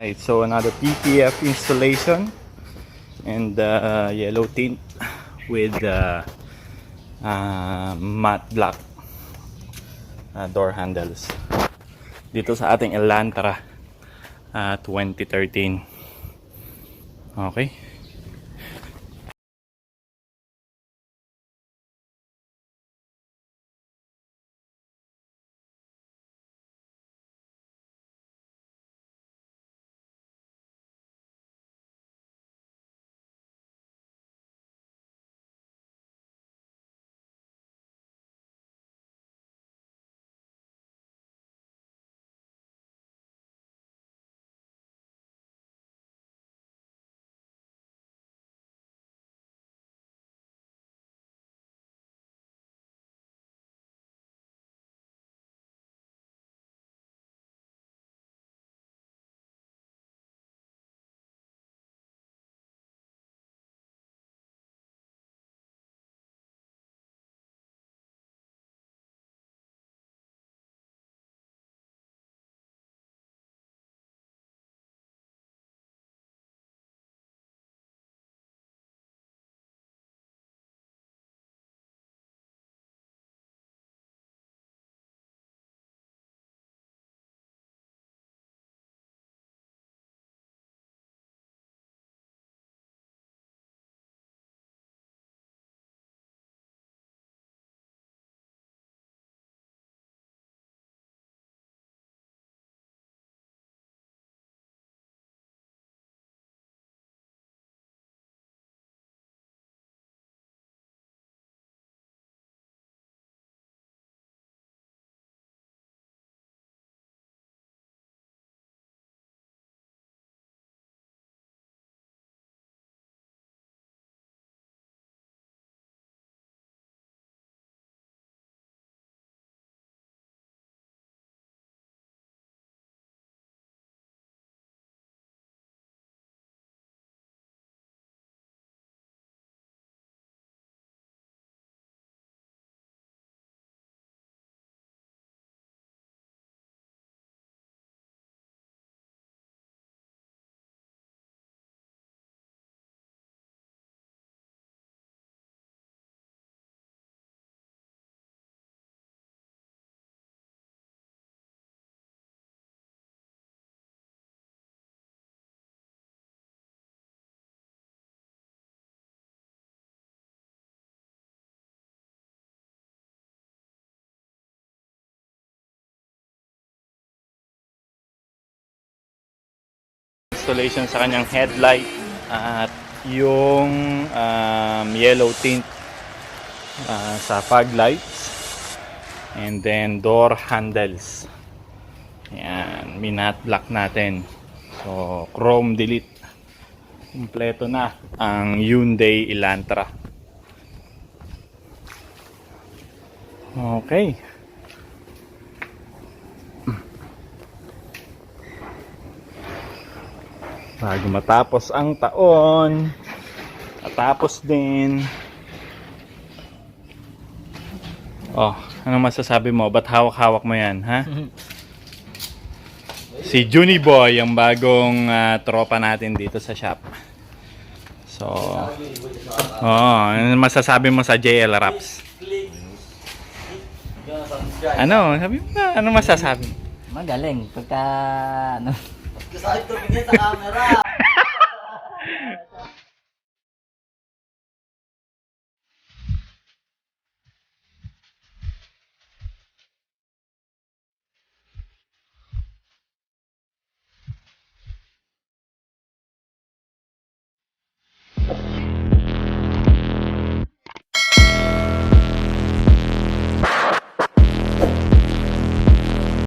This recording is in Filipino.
Right, so another PPF installation and yellow tint with matte black door handles dito sa ating Elantra 2013. Okay. Installation sa kanyang headlight at yung yellow tint sa foglights and then door handles. Yan, minat black natin. So chrome delete. Kompleto na ang Hyundai Elantra. Okay. Bago matapos ang taon, matapos din. Oh, ano masasabi mo? Ba't hawak-hawak mo yan, ha? Si Juni Boy, ang bagong tropa natin dito sa shop. So, ano masasabi mo sa JL Raps? Ano? Sabi mo na, ano masasabi? Magaling. Pagka, ano, Kasi tumingin sa camera.